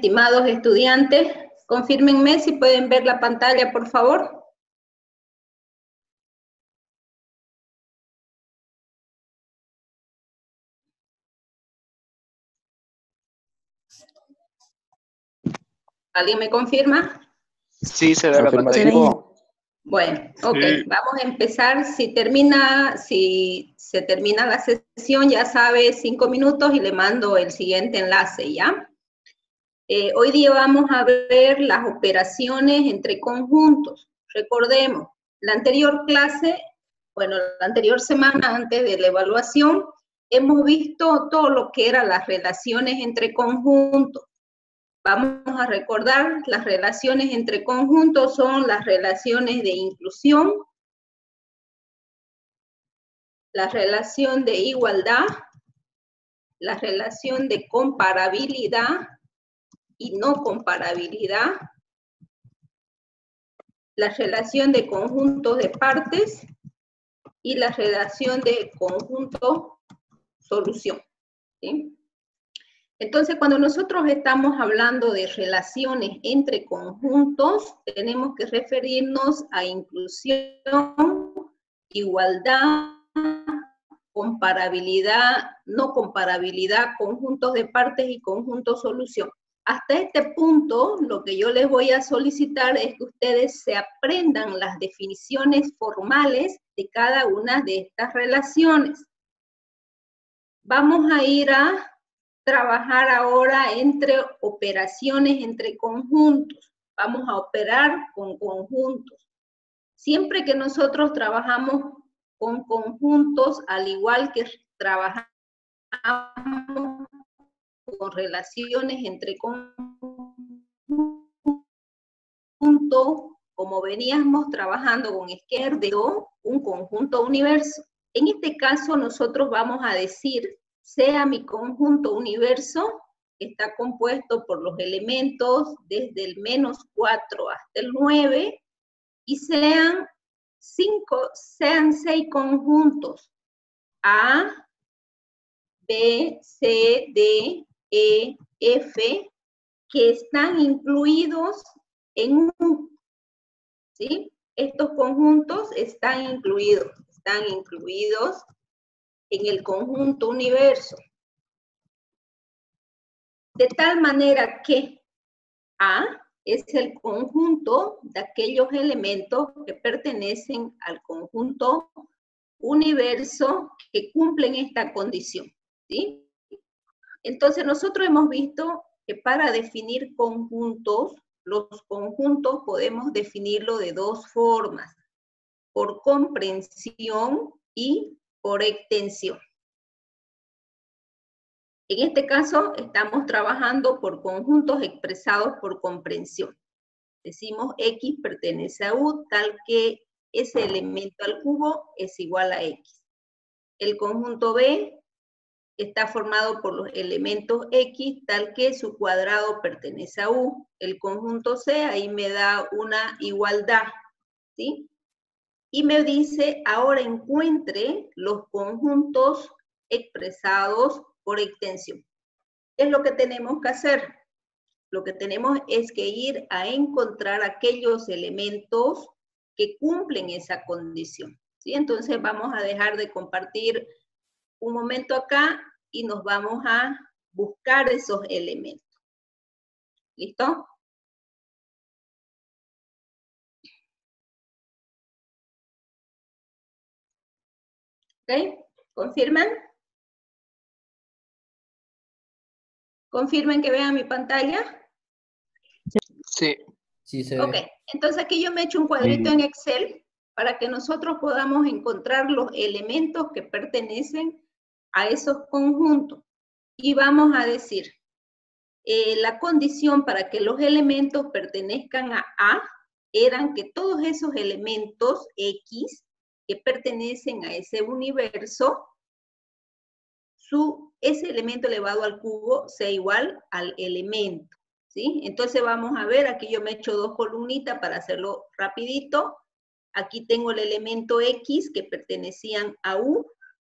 estimados estudiantes? Confírmenme si pueden ver la pantalla, por favor. ¿Alguien me confirma? Sí, se ve la pantalla. Bueno, ok, vamos a empezar. Si se termina la sesión, ya sabe, 5 minutos y le mando el siguiente enlace, ¿ya? Hoy día vamos a ver las operaciones entre conjuntos. Recordemos, la anterior clase, bueno, la anterior semana antes de la evaluación, hemos visto todo lo que eran las relaciones entre conjuntos. Vamos a recordar, las relaciones entre conjuntos son las relaciones de inclusión, la relación de igualdad, la relación de comparabilidad y no comparabilidad, la relación de conjuntos de partes y la relación de conjunto-solución, ¿sí? Entonces, cuando nosotros estamos hablando de relaciones entre conjuntos, tenemos que referirnos a inclusión, igualdad, comparabilidad, no comparabilidad, conjuntos de partes y conjunto-solución. Hasta este punto, lo que yo les voy a solicitar es que ustedes se aprendan las definiciones formales de cada una de estas relaciones. Vamos a ir a trabajar ahora entre operaciones entre conjuntos. Vamos a operar con conjuntos. Siempre que nosotros trabajamos con conjuntos, al igual que trabajamos con relaciones entre conjuntos, como veníamos trabajando con izquierdo, un conjunto universo. En este caso, nosotros vamos a decir, sea mi conjunto universo, que está compuesto por los elementos desde el -4 hasta el 9, y sean 6 conjuntos, A, B, C, D, E, F, que están incluidos en un, ¿sí? Estos conjuntos están incluidos en el conjunto universo. De tal manera que A es el conjunto de aquellos elementos que pertenecen al conjunto universo que cumplen esta condición, ¿sí? Entonces nosotros hemos visto que para definir conjuntos, los conjuntos podemos definirlo de dos formas, por comprensión y por extensión. En este caso, estamos trabajando por conjuntos expresados por comprensión. Decimos X pertenece a U, tal que ese elemento al cubo es igual a X. El conjunto B está formado por los elementos X, tal que su cuadrado pertenece a U. El conjunto C, ahí me da una igualdad, ¿sí? Y me dice, ahora encuentre los conjuntos expresados por extensión. ¿Qué es lo que tenemos que hacer? Lo que tenemos es que ir a encontrar aquellos elementos que cumplen esa condición, ¿sí? Entonces vamos a dejar de compartir un momento acá y nos vamos a buscar esos elementos. ¿Listo? ¿Ok? ¿Confirman? ¿Confirmen que vean mi pantalla? Sí. Sí, se ve. Ok, entonces aquí yo me he hecho un cuadrito en Excel para que nosotros podamos encontrar los elementos que pertenecen a esos conjuntos. Y vamos a decir, la condición para que los elementos pertenezcan a A eran que todos esos elementos X que pertenecen a ese universo, ese elemento elevado al cubo sea igual al elemento, ¿sí? Entonces vamos a ver, aquí yo me he hecho dos columnitas para hacerlo rapidito. Aquí tengo el elemento X que pertenecían a U.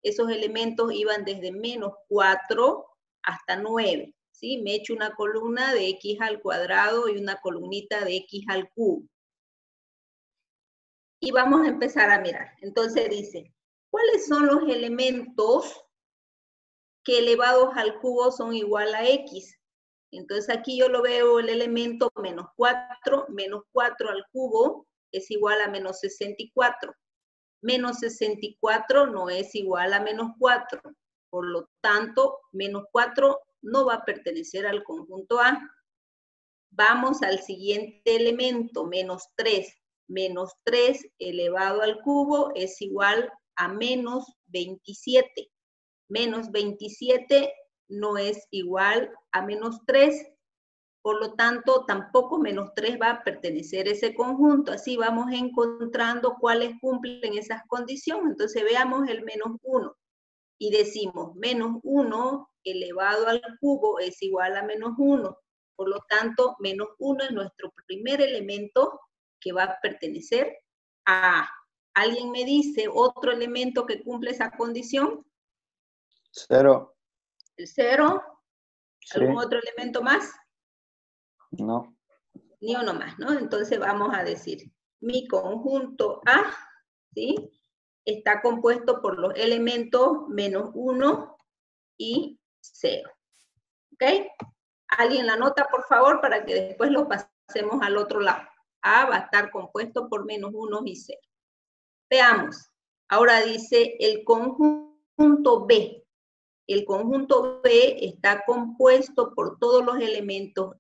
Esos elementos iban desde -4 hasta 9, ¿sí? Me he hecho una columna de x al cuadrado y una columnita de x al cubo. Y vamos a empezar a mirar. Entonces dice, ¿cuáles son los elementos que elevados al cubo son igual a x? Entonces aquí yo lo veo el elemento menos 4 al cubo es igual a menos 64. Menos 64 no es igual a menos 4. Por lo tanto, menos 4 no va a pertenecer al conjunto A. Vamos al siguiente elemento, menos 3. Menos 3 elevado al cubo es igual a menos 27. Menos 27 no es igual a menos 3. Por lo tanto, tampoco menos 3 va a pertenecer a ese conjunto. Así vamos encontrando cuáles cumplen esas condiciones. Entonces veamos el menos 1 y decimos menos 1 elevado al cubo es igual a menos 1. Por lo tanto, menos 1 es nuestro primer elemento que va a pertenecer a A. ¿Alguien me dice otro elemento que cumple esa condición? 0. El 0. Sí. ¿Algún otro elemento más? No. Ni uno más, ¿no? Entonces vamos a decir, mi conjunto A, ¿sí? Está compuesto por los elementos menos 1 y 0. ¿Ok? ¿Alguien la nota, por favor, para que después lo pasemos al otro lado? A va a estar compuesto por menos 1 y 0. Veamos. Ahora dice el conjunto B. El conjunto B está compuesto por todos los elementos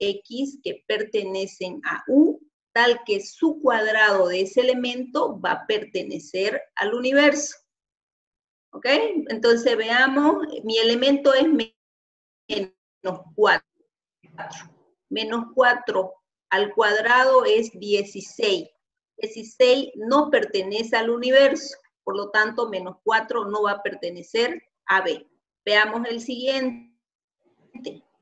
X que pertenecen a U, tal que su cuadrado de ese elemento va a pertenecer al universo. ¿Ok? Entonces veamos, mi elemento es menos 4. Menos 4 al cuadrado es 16. 16 no pertenece al universo, por lo tanto, menos 4 no va a pertenecer a B. Veamos el siguiente.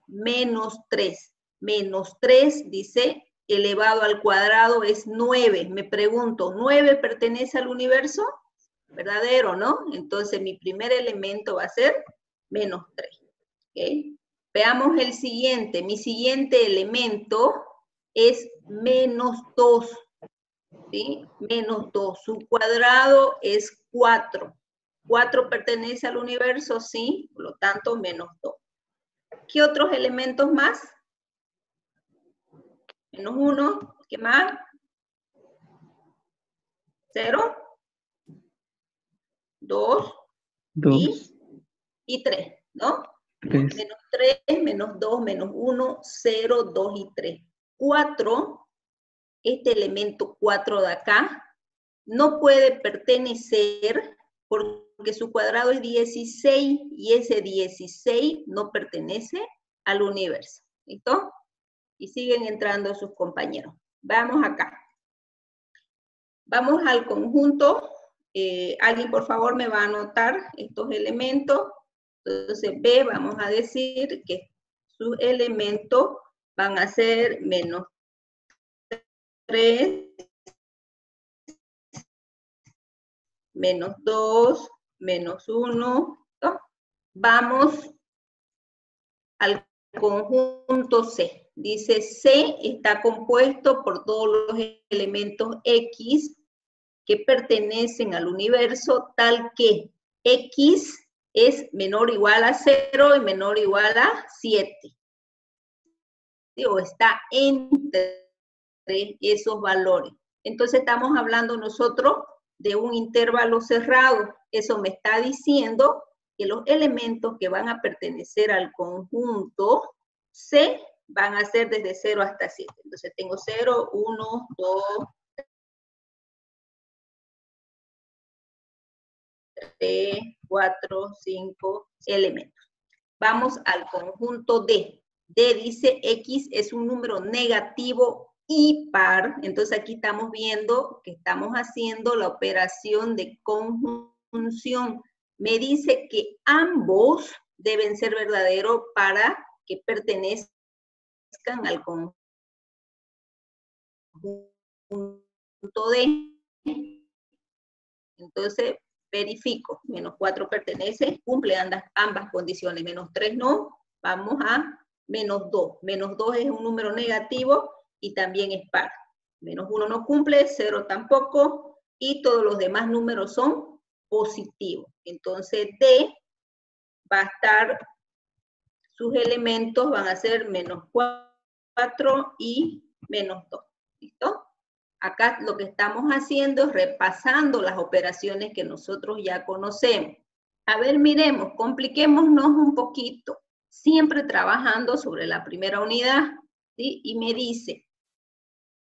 Menos 3. Menos 3, dice, elevado al cuadrado es 9. Me pregunto, ¿9 pertenece al universo? ¿Verdadero, no? Entonces, mi primer elemento va a ser menos 3. ¿Okay? Veamos el siguiente. Mi siguiente elemento es menos 2. ¿Sí? Menos 2. Su cuadrado es 4. 4 pertenece al universo, sí, por lo tanto, menos 2. ¿Qué otros elementos más? Menos 1, ¿qué más? 0, 2 y 3, ¿no? 3. Menos 3, menos 2, menos 1, 0, 2 y 3. 4, este elemento 4 de acá, no puede pertenecer porque su cuadrado es 16 y ese 16 no pertenece al universo. ¿Listo? Y siguen entrando sus compañeros. Vamos acá. Vamos al conjunto. Alguien, por favor, me va a anotar estos elementos. Entonces, B, vamos a decir que sus elementos van a ser menos 3, menos 2, menos 1. ¿No? Vamos al conjunto C. Dice C está compuesto por todos los elementos X que pertenecen al universo, tal que X es menor o igual a 0 y menor o igual a 7. ¿Sí? O está entre esos valores. Entonces estamos hablando nosotros de un intervalo cerrado. Eso me está diciendo que los elementos que van a pertenecer al conjunto C van a ser desde 0 hasta 7. Entonces tengo 0, 1, 2, 3, 4, 5 elementos. Vamos al conjunto D. D dice X es un número negativo impar. Entonces aquí estamos viendo que estamos haciendo la operación de conjunción. Me dice que ambos deben ser verdaderos para que pertenezcan al conjunto D. Entonces, verifico. Menos 4 pertenece, cumple ambas condiciones. Menos 3 no, vamos a menos 2. Menos 2 es un número negativo y también es par. Menos 1 no cumple, 0 tampoco, y todos los demás números son positivos. Entonces D va a estar, sus elementos van a ser menos 4 y menos 2. ¿Listo? Acá lo que estamos haciendo es repasando las operaciones que nosotros ya conocemos. A ver, miremos, compliquémonos un poquito. Siempre trabajando sobre la primera unidad, ¿sí? Y me dice,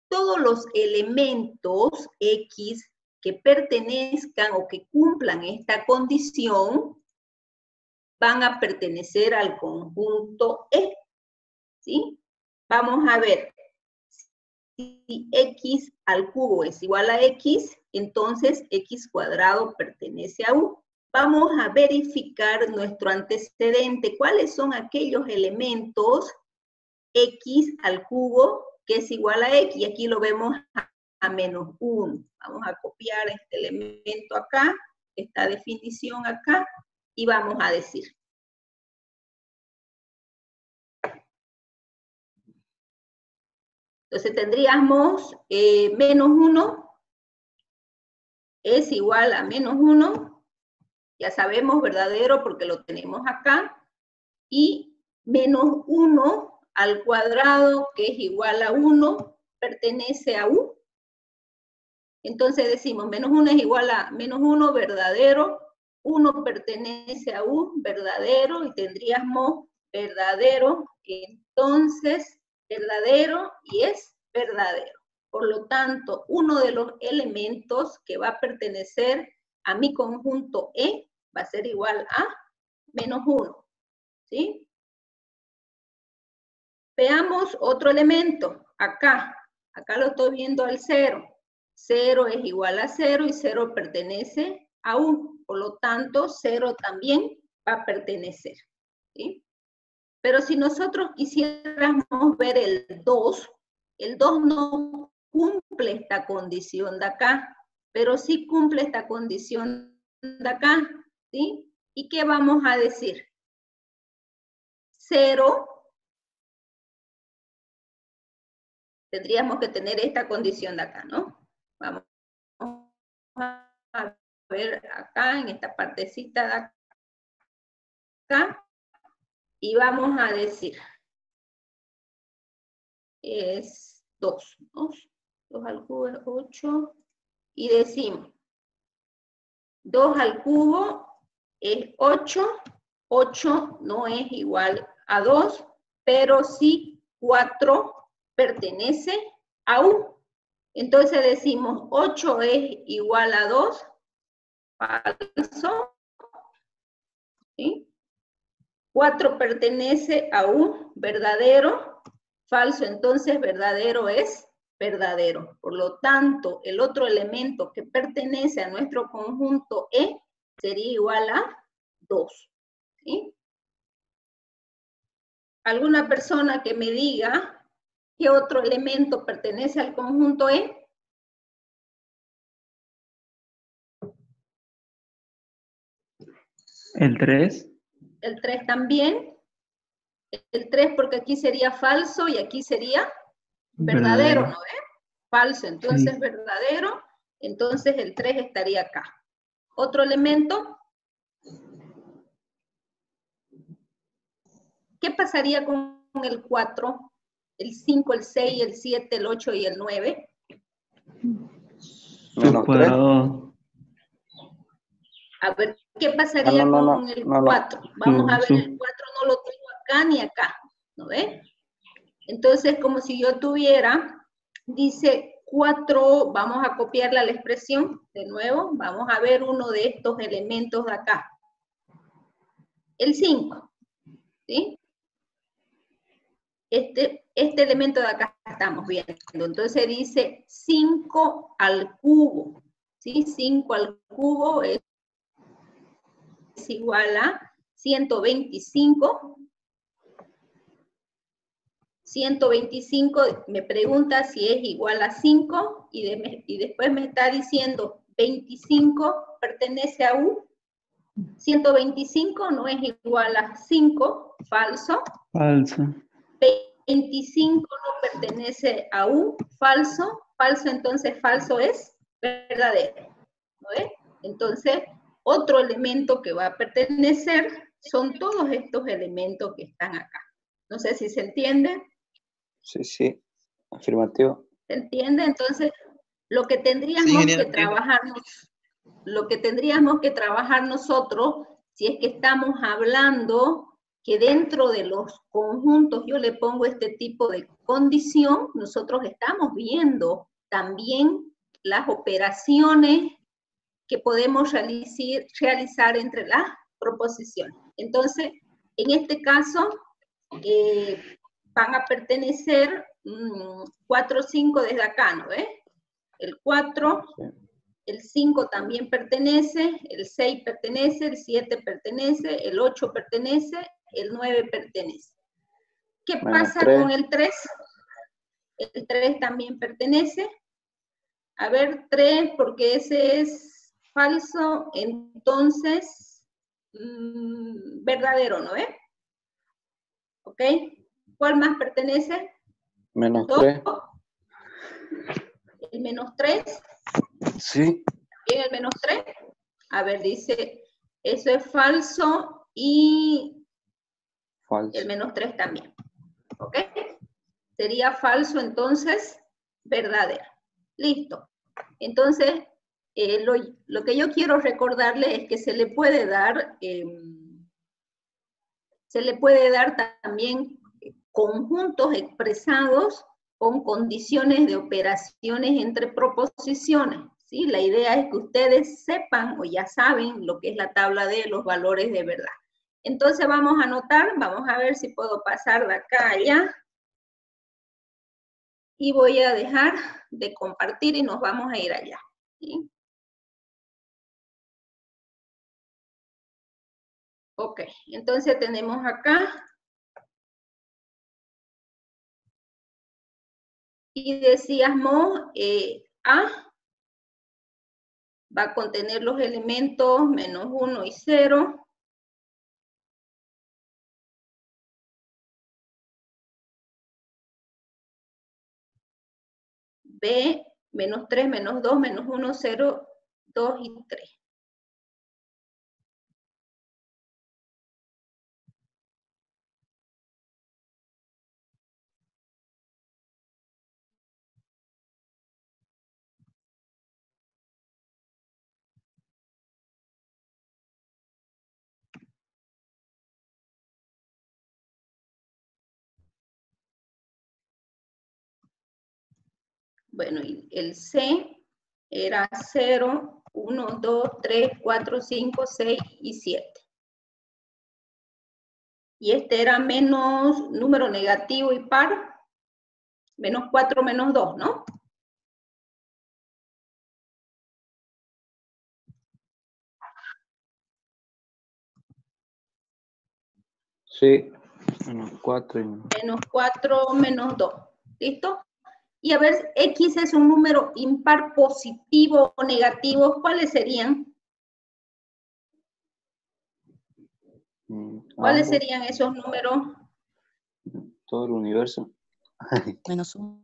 todos los elementos X que pertenezcan o que cumplan esta condición van a pertenecer al conjunto E, ¿sí? Vamos a ver. Si X al cubo es igual a X, entonces X cuadrado pertenece a U. Vamos a verificar nuestro antecedente. ¿Cuáles son aquellos elementos X al cubo que es igual a X? Y aquí lo vemos a menos 1. Vamos a copiar este elemento acá, esta definición acá, y vamos a decir. Entonces tendríamos menos 1 es igual a menos 1, ya sabemos verdadero porque lo tenemos acá, y menos 1 al cuadrado que es igual a 1 pertenece a U. Entonces decimos menos 1 es igual a menos 1 verdadero, 1 pertenece a U verdadero y tendríamos verdadero, entonces verdadero y es verdadero. Por lo tanto, uno de los elementos que va a pertenecer a mi conjunto E va a ser igual a menos 1. ¿Sí? Veamos otro elemento. Acá lo estoy viendo al 0. 0 es igual a 0 y 0 pertenece a 1. Por lo tanto, 0 también va a pertenecer. ¿Sí? Pero si nosotros quisiéramos ver el 2 no cumple esta condición de acá, pero sí cumple esta condición de acá, ¿sí? ¿Y qué vamos a decir? 0, tendríamos que tener esta condición de acá, ¿no? Vamos a ver acá, en esta partecita de acá, y vamos a decir, es 2, ¿no? 2 al cubo es 8, y decimos, 2 al cubo es 8, 8 no es igual a 2, pero sí 4 pertenece a U. Entonces decimos 8 es igual a 2, falso, ¿sí? 4 pertenece a U, verdadero, falso, entonces verdadero es verdadero. Por lo tanto, el otro elemento que pertenece a nuestro conjunto E sería igual a 2. ¿Sí? ¿Alguna persona que me diga qué otro elemento pertenece al conjunto E? El 3. El 3 también. El 3 porque aquí sería falso y aquí sería verdadero, ¿no ves? Falso, entonces sí. Verdadero, entonces el 3 estaría acá. ¿Otro elemento? ¿Qué pasaría con el 4, el 5, el 6, el 7, el 8 y el 9? Menos 3. A ver, ¿qué pasaría con el 4? Vamos a ver, el 4 no lo tengo acá ni acá, ¿no ves? Entonces, como si yo tuviera, dice 4, vamos a copiarle la expresión de nuevo, vamos a ver uno de estos elementos de acá. El 5, ¿sí? Este elemento de acá estamos viendo. Entonces dice 5 al cubo, ¿sí? 5 al cubo es igual a 125. 125 me pregunta si es igual a 5 y después me está diciendo 25 pertenece a U. 125 no es igual a 5, falso. Falso. 25 no pertenece a U, falso. Falso, entonces falso es verdadero. ¿No es? Entonces, otro elemento que va a pertenecer son todos estos elementos que están acá. No sé si se entiende. Sí, sí. Afirmativo. ¿Se entiende? Entonces, lo que tendríamos que trabajar, lo que tendríamos que trabajar nosotros, si es que estamos hablando que dentro de los conjuntos yo le pongo este tipo de condición, nosotros estamos viendo también las operaciones que podemos realizar entre las proposiciones. Entonces, en este caso, van a pertenecer 4, 5 desde acá, ¿no ves? El 4, el 5 también pertenece, el 6 pertenece, el 7 pertenece, el 8 pertenece, el 9 pertenece. ¿Qué pasa con el 3? El 3 también pertenece. A ver, 3, porque ese es falso, entonces, verdadero, ¿no ves? ¿Ok? ¿Cuál más pertenece? Menos 3. El menos 3. Sí. También el menos 3. A ver, dice, eso es falso y Falso. el menos 3 también. ¿Ok? Sería falso, entonces, verdadero. Listo. Entonces, lo que yo quiero recordarle es que se le puede dar también conjuntos expresados con condiciones de operaciones entre proposiciones, ¿sí? La idea es que ustedes sepan o ya saben lo que es la tabla de los valores de verdad. Entonces vamos a anotar, vamos a ver si puedo pasar de acá a allá. Y voy a dejar de compartir y nos vamos a ir allá, ¿sí? Ok, entonces tenemos acá. Y decíamos, A va a contener los elementos menos 1 y 0. B, menos 3, menos 2, menos 1, 0, 2 y 3. Bueno, y el C era 0, 1, 2, 3, 4, 5, 6 y 7. Y este era menos número negativo y par, menos 4, menos 2, ¿no? Sí. Menos 4 y... Menos 4, menos 2. ¿Listo? Y a ver, X es un número impar positivo o negativo. ¿Cuáles serían? ¿Cuáles serían esos números? Todo el universo. Menos 1.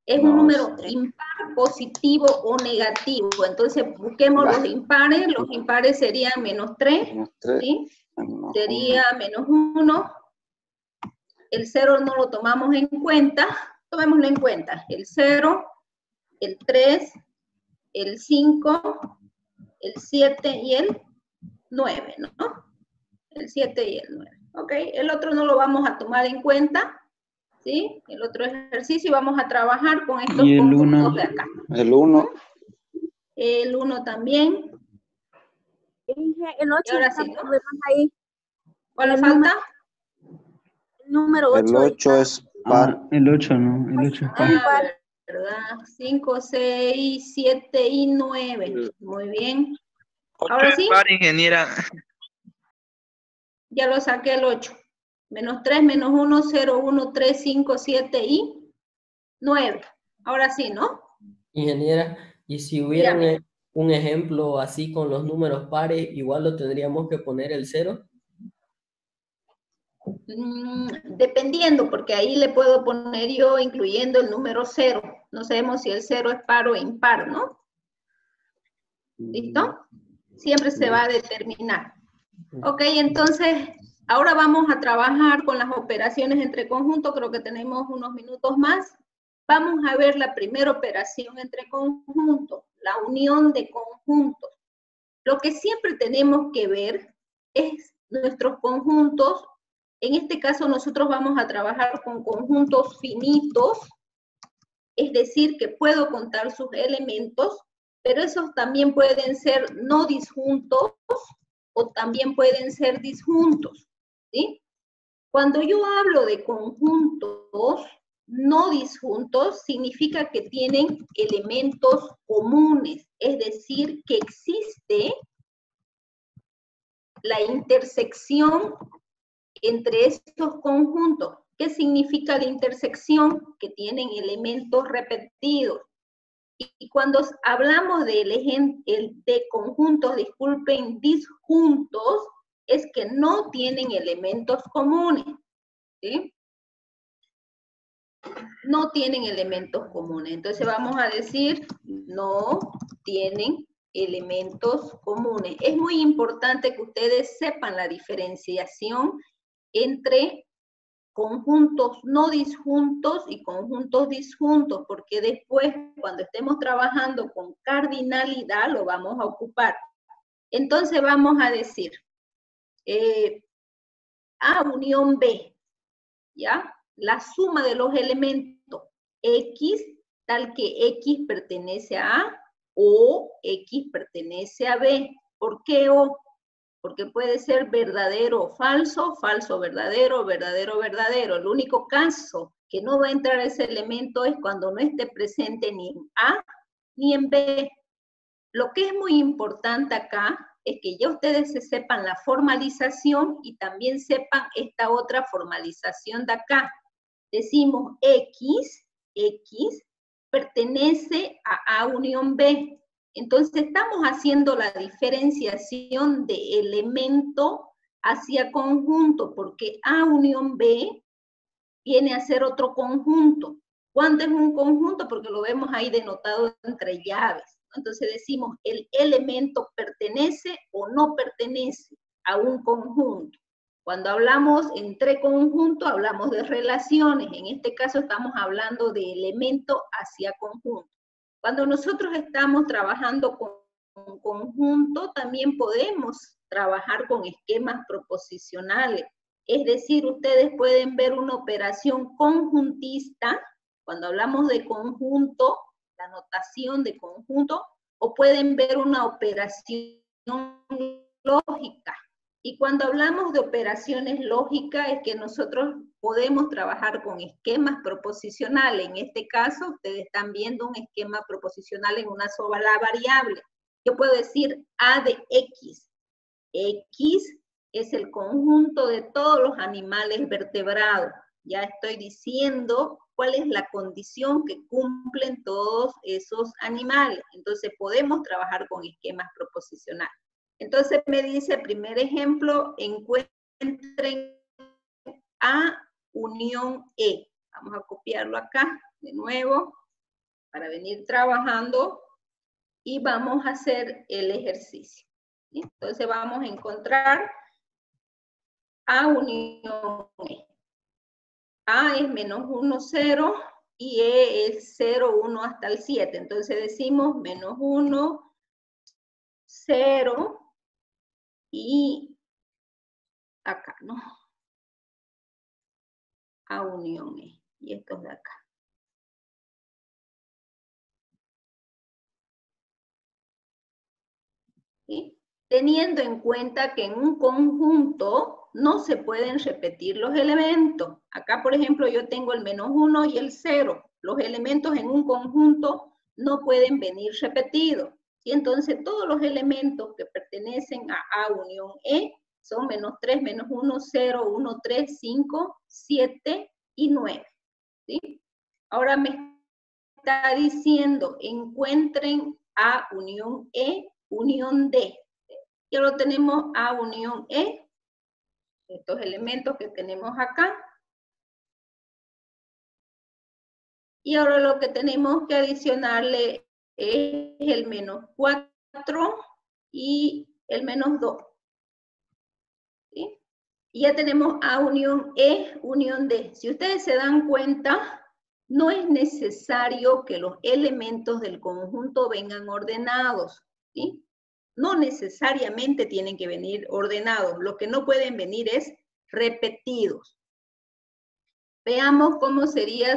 Es un número impar positivo o negativo. Entonces busquemos los impares. Los impares serían menos 3. Menos 3. ¿Sí? Menos Sería menos 1. El 0 no lo tomamos en cuenta. Tomémoslo en cuenta. El 0, el 3, el 5, el 7 y el 9, ¿no? El 7 y el 9. ¿Ok? El otro no lo vamos a tomar en cuenta. ¿Sí? El otro ejercicio y vamos a trabajar con estos conjuntos de acá. El 1. El 1 también. El 8 y ahora sí, ¿no? ahí. ¿Cuál le falta? El número 8. El 8 es par. El 8 no, el 8 es par. ¿Verdad? 5, 6, 7 y 9. Muy bien. Ahora sí. Par, ingeniera. Ya lo saqué el 8. Menos 3, menos 1, 0, 1, 3, 5, 7 y 9. Ahora sí, ¿no? Ingeniera, y si hubieran un ejemplo así con los números pares, igual lo tendríamos que poner el 0. Dependiendo, porque ahí le puedo poner yo incluyendo el número 0. No sabemos si el 0 es par o impar, ¿no? ¿Listo? Siempre se va a determinar. Ok, entonces, ahora vamos a trabajar con las operaciones entre conjuntos. Creo que tenemos unos minutos más. Vamos a ver la primera operación entre conjuntos, la unión de conjuntos. Lo que siempre tenemos que ver es nuestros conjuntos. En este caso, nosotros vamos a trabajar con conjuntos finitos, es decir, que puedo contar sus elementos, pero esos también pueden ser no disjuntos o también pueden ser disjuntos, ¿sí? Cuando yo hablo de conjuntos no disjuntos, significa que tienen elementos comunes, es decir, que existe la intersección entre estos conjuntos. ¿Qué significa la intersección? Que tienen elementos repetidos. Y cuando hablamos de conjuntos, disculpen, disjuntos, es que no tienen elementos comunes, ¿sí? No tienen elementos comunes. Entonces vamos a decir, no tienen elementos comunes. Es muy importante que ustedes sepan la diferenciación entre conjuntos no disjuntos y conjuntos disjuntos, porque después, cuando estemos trabajando con cardinalidad, lo vamos a ocupar. Entonces vamos a decir, A unión B, ¿ya? La suma de los elementos X, tal que X pertenece a A, o X pertenece a B. ¿Por qué O? Porque puede ser verdadero o falso, falso, verdadero, verdadero, verdadero. El único caso que no va a entrar ese elemento es cuando no esté presente ni en A ni en B. Lo que es muy importante acá es que ya ustedes se sepan la formalización y también sepan esta otra formalización de acá. Decimos X pertenece a A unión B. Entonces estamos haciendo la diferenciación de elemento hacia conjunto, porque A unión B viene a ser otro conjunto. ¿Cuánto es un conjunto? Porque lo vemos ahí denotado entre llaves. Entonces decimos, el elemento pertenece o no pertenece a un conjunto. Cuando hablamos entre conjuntos, hablamos de relaciones. En este caso estamos hablando de elemento hacia conjunto. Cuando nosotros estamos trabajando con conjunto, también podemos trabajar con esquemas proposicionales. Es decir, ustedes pueden ver una operación conjuntista, cuando hablamos de conjunto, la notación de conjunto, o pueden ver una operación lógica. Y cuando hablamos de operaciones lógicas es que nosotros podemos trabajar con esquemas proposicionales. En este caso, ustedes están viendo un esquema proposicional en una sola variable. Yo puedo decir A de X. X es el conjunto de todos los animales vertebrados. Ya estoy diciendo cuál es la condición que cumplen todos esos animales. Entonces podemos trabajar con esquemas proposicionales. Entonces me dice, primer ejemplo, encuentren A unión E. Vamos a copiarlo acá de nuevo para venir trabajando y vamos a hacer el ejercicio. ¿Sí? Entonces vamos a encontrar A unión E. A es menos 1, 0 y E es 0, 1 hasta el 7. Entonces decimos menos 1, 0 y acá, ¿no? A unión E. Y estos de acá. ¿Sí? Teniendo en cuenta que en un conjunto no se pueden repetir los elementos. Acá, por ejemplo, yo tengo el menos 1 y el 0. Los elementos en un conjunto no pueden venir repetidos. ¿Sí? Entonces, todos los elementos que pertenecen a A unión E son menos 3, menos 1, 0, 1, 3, 5, 7 y 9. ¿Sí? Ahora me está diciendo, encuentren A unión E, unión D. Y ahora tenemos A unión E, estos elementos que tenemos acá. Y ahora lo que tenemos que adicionarle es el menos 4 y el menos 2. ¿Sí? Y ya tenemos A unión E, unión D. Si ustedes se dan cuenta, no es necesario que los elementos del conjunto vengan ordenados, ¿sí? No necesariamente tienen que venir ordenados. Lo que no pueden venir es repetidos. Veamos cómo sería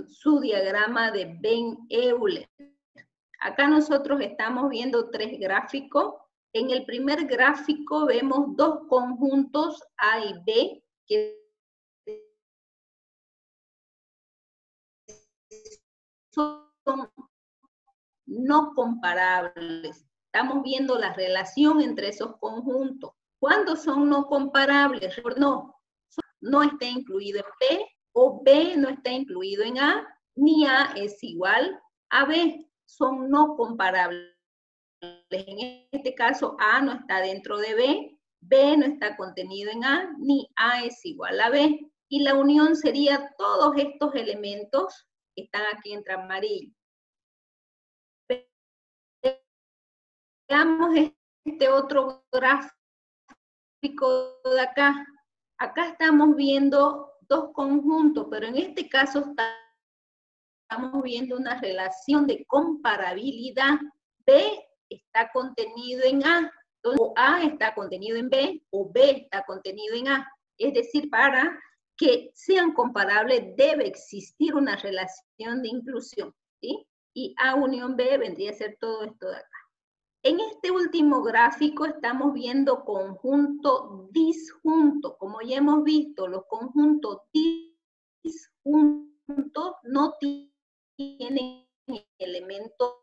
su diagrama de Venn-Euler. Acá nosotros estamos viendo 3 gráficos. En el primer gráfico vemos 2 conjuntos A y B que son no comparables. Estamos viendo la relación entre esos conjuntos. ¿Cuándo son no comparables? No está incluido en B, o B no está incluido en A, ni A es igual a B. Son no comparables. En este caso, A no está dentro de B, B no está contenido en A, ni A es igual a B. Y la unión sería todos estos elementos que están aquí entre amarillo. Veamos este otro gráfico de acá. Acá estamos viendo 2 conjuntos, pero en este caso estamos viendo una relación de comparabilidad. B está contenido en A, entonces o A está contenido en B, o B está contenido en A. Es decir, para que sean comparables debe existir una relación de inclusión, ¿sí? Y A unión B vendría a ser todo esto de acá. En este último gráfico estamos viendo conjunto disjunto. Como ya hemos visto, los conjuntos disjuntos no tienen elementos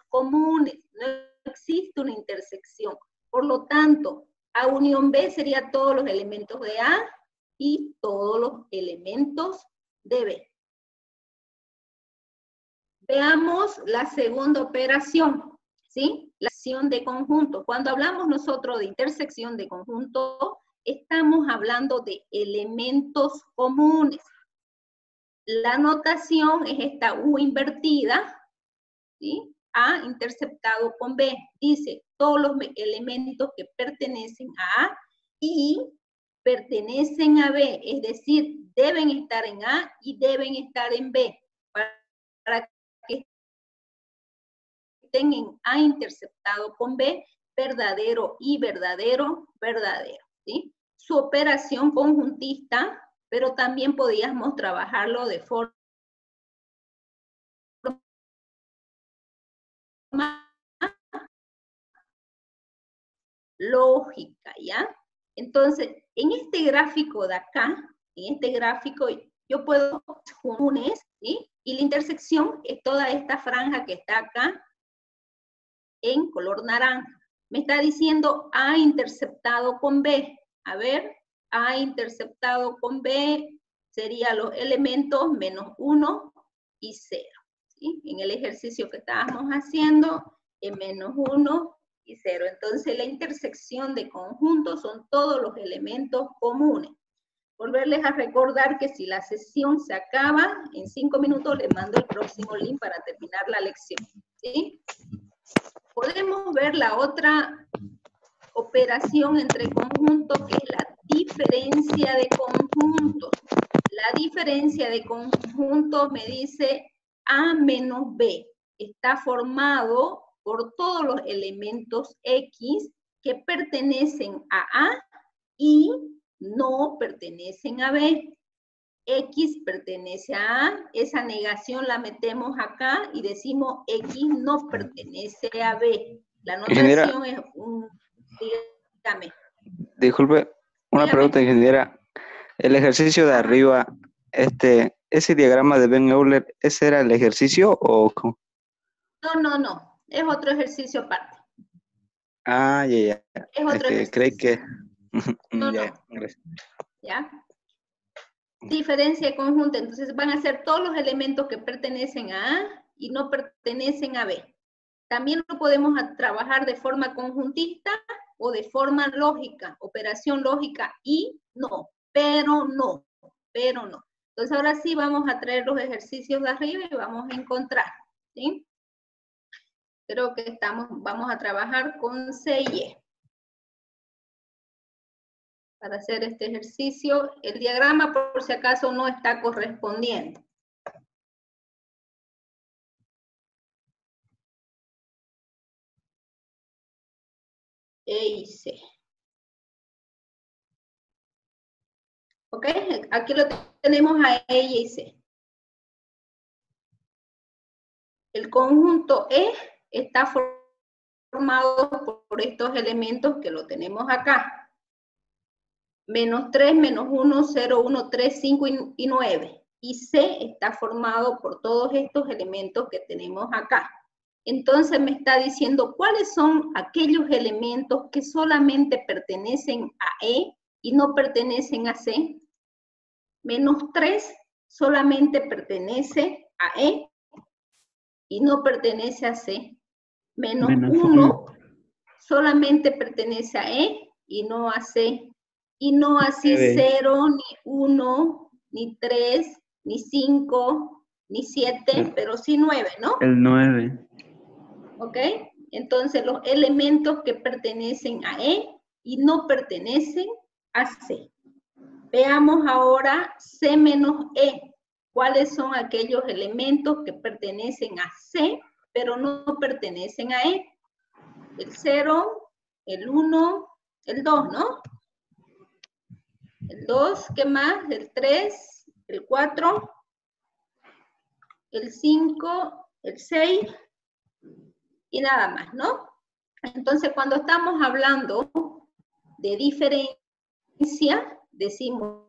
comunes, no existe una intersección. Por lo tanto, A unión B sería todos los elementos de A y todos los elementos de B. Veamos la segunda operación, ¿sí? La acción de conjunto. Cuando hablamos nosotros de intersección de conjunto, estamos hablando de elementos comunes. La notación es esta U invertida, ¿sí? A interceptado con B. Dice todos los elementos que pertenecen a A y pertenecen a B, es decir, deben estar en A y deben estar en B. Para que estén en A interceptado con B, verdadero y verdadero, verdadero, ¿sí? Su operación conjuntista, pero también podíamos trabajarlo de forma lógica, ¿ya? Entonces, en este gráfico de acá, en este gráfico, yo puedo unir, ¿sí? Y la intersección es toda esta franja que está acá en color naranja. Me está diciendo A interceptado con B. A ver, A interceptado con B serían los elementos menos 1 y 0. ¿Sí? En el ejercicio que estábamos haciendo, en menos 1 y 0. Entonces la intersección de conjuntos son todos los elementos comunes. Volverles a recordar que si la sesión se acaba, en 5 minutos les mando el próximo link para terminar la lección. ¿Sí? Podemos ver la otra operación entre conjuntos, que es la diferencia de conjuntos. La diferencia de conjuntos me dice A menos B. Está formado por todos los elementos X que pertenecen a A y no pertenecen a B. X pertenece a A, esa negación la metemos acá y decimos X no pertenece a B. La notación es un... Dígame. Disculpe, una pregunta, ingeniera. El ejercicio de arriba, ese diagrama de Venn-Euler, ¿ese era el ejercicio o cómo? No, es otro ejercicio aparte. Ah, ya. Es otro ejercicio. Creí que... No. Gracias. ¿Ya? Diferencia de conjunto, entonces van a ser todos los elementos que pertenecen a A y no pertenecen a B. También lo podemos trabajar de forma conjuntista o de forma lógica, operación lógica y no, pero no, pero no. Entonces ahora sí vamos a traer los ejercicios de arriba y vamos a encontrar, ¿sí? Creo que vamos a trabajar con C y E. Para hacer este ejercicio, el diagrama por si acaso no está correspondiendo. E y C. ¿Ok? Aquí lo tenemos a E y C. El conjunto E está formado por estos elementos que lo tenemos acá. -3, -1, 0, 1, 3, 5 y 9. Y C está formado por todos estos elementos que tenemos acá. Entonces me está diciendo cuáles son aquellos elementos que solamente pertenecen a E y no pertenecen a C. -3 solamente pertenece a E y no pertenece a C. -1 solamente pertenece a E y no a C. Y no así 0, ni 1, ni 3, ni 5, ni 7, pero sí 9, ¿no? El 9. ¿Ok? Entonces los elementos que pertenecen a E y no pertenecen a C. Veamos ahora C menos E. ¿Cuáles son aquellos elementos que pertenecen a C, pero no pertenecen a E? El 0, el 1, el 2, ¿no? El 2, ¿qué más? El 3, el 4, el 5, el 6 y nada más, ¿no? Entonces, cuando estamos hablando de diferencia, decimos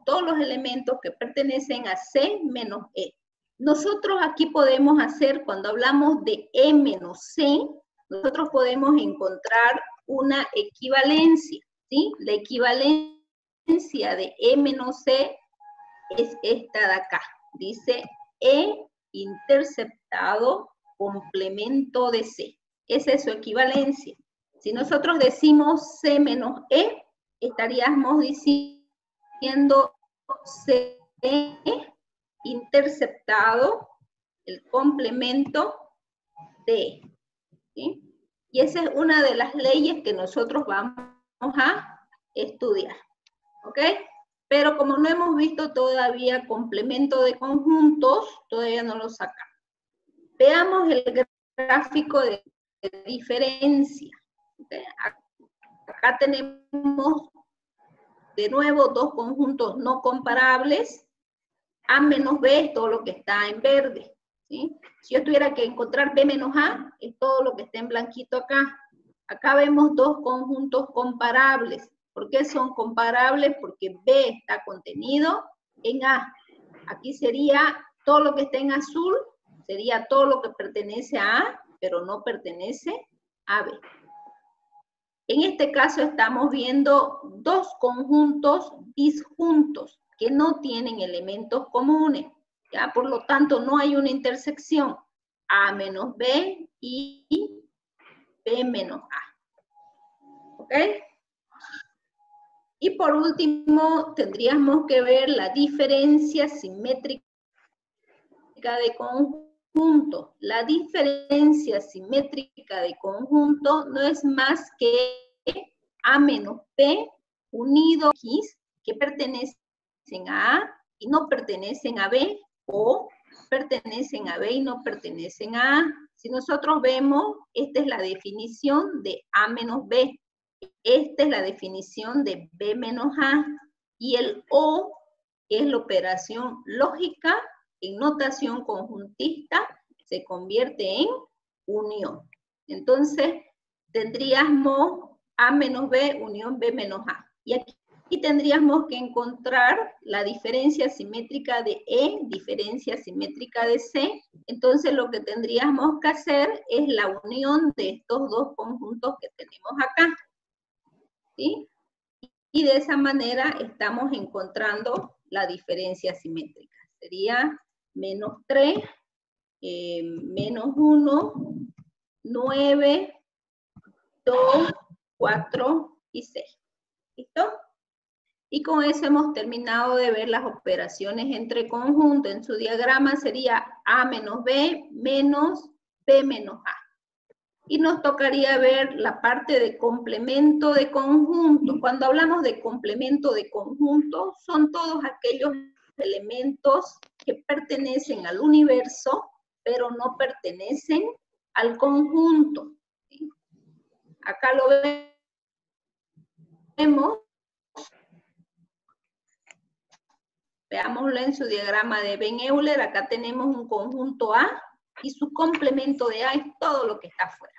todos los elementos que pertenecen a C menos E. Nosotros aquí podemos hacer, cuando hablamos de E menos C, nosotros podemos encontrar una equivalencia, ¿sí? La equivalencia de E menos C es esta de acá. Dice E interceptado complemento de C. Esa es su equivalencia. Si nosotros decimos C menos E, estaríamos diciendo C interceptado el complemento de E. ¿Sí? Y esa es una de las leyes que nosotros vamos a estudiar. ¿Ok? Pero como no hemos visto todavía complemento de conjuntos, todavía no lo sacamos. Veamos el gráfico de diferencia. ¿Okay? Acá tenemos de nuevo dos conjuntos no comparables. A menos B es todo lo que está en verde. ¿Sí? Si yo tuviera que encontrar B menos A, es todo lo que está en blanquito acá. Acá vemos dos conjuntos comparables. ¿Por qué son comparables? Porque B está contenido en A. Aquí sería todo lo que está en azul, sería todo lo que pertenece a A, pero no pertenece a B. En este caso estamos viendo dos conjuntos disjuntos que no tienen elementos comunes. ¿Ya? Por lo tanto, no hay una intersección. A menos B y B menos A. ¿Ok? Y por último, tendríamos que ver la diferencia simétrica de conjunto. La diferencia simétrica de conjunto no es más que A menos B unido X, que pertenecen a A y no pertenecen a B, o pertenecen a B y no pertenecen a A. Si nosotros vemos, esta es la definición de A menos B. Esta es la definición de B menos A. Y el O es la operación lógica en notación conjuntista, se convierte en unión. Entonces, tendríamos A menos B unión B menos A. Y aquí tendríamos que encontrar la diferencia simétrica de E, diferencia simétrica de C. Entonces, lo que tendríamos que hacer es la unión de estos dos conjuntos que tenemos acá. ¿Sí? Y de esa manera estamos encontrando la diferencia simétrica. Sería -3 menos 1, 9, 2, 4 y 6. ¿Listo? Y con eso hemos terminado de ver las operaciones entre conjuntos. En su diagrama sería A menos B menos B menos A. Y nos tocaría ver la parte de complemento de conjunto. Cuando hablamos de complemento de conjunto, son todos aquellos elementos que pertenecen al universo, pero no pertenecen al conjunto. ¿Sí? Acá lo vemos. Veámoslo en su diagrama de Ben-Euler. Acá tenemos un conjunto A y su complemento de A es todo lo que está afuera.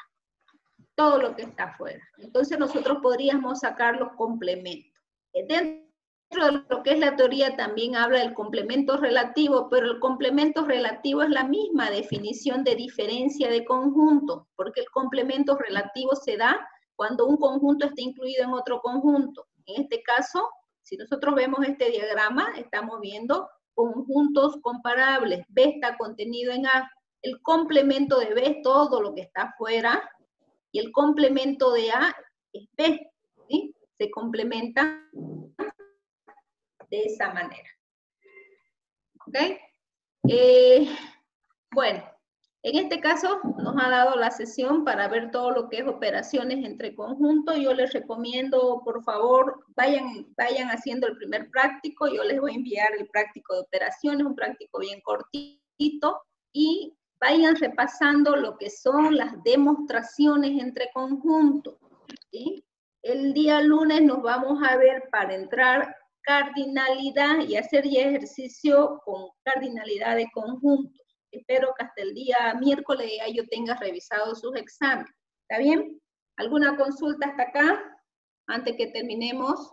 Todo lo que está afuera. Entonces nosotros podríamos sacar los complementos. Dentro de lo que es la teoría también habla del complemento relativo, pero el complemento relativo es la misma definición de diferencia de conjunto, porque el complemento relativo se da cuando un conjunto está incluido en otro conjunto. En este caso, si nosotros vemos este diagrama, estamos viendo conjuntos comparables. B está contenido en A. El complemento de B es todo lo que está afuera, y el complemento de A es B, ¿sí? Se complementan de esa manera. ¿Ok? Bueno, en este caso nos ha dado la sesión para ver todo lo que es operaciones entre conjuntos. Yo les recomiendo, por favor, vayan haciendo el primer práctico. Yo les voy a enviar el práctico de operaciones, un práctico bien cortito, y vayan repasando lo que son las demostraciones entre conjuntos, ¿sí? El día lunes nos vamos a ver para entrar cardinalidad y hacer ya ejercicio con cardinalidad de conjuntos. Espero que hasta el día miércoles ya yo tenga revisado sus exámenes. ¿Está bien? ¿Alguna consulta hasta acá? Antes que terminemos.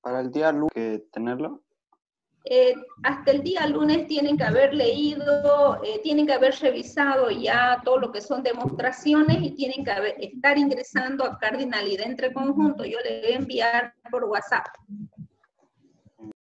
Para el día lunes, ¿que tenerlo? Hasta el día lunes tienen que haber leído, tienen que haber revisado ya todo lo que son demostraciones y tienen que estar ingresando a cardinalidad entre conjuntos. Yo les voy a enviar por WhatsApp.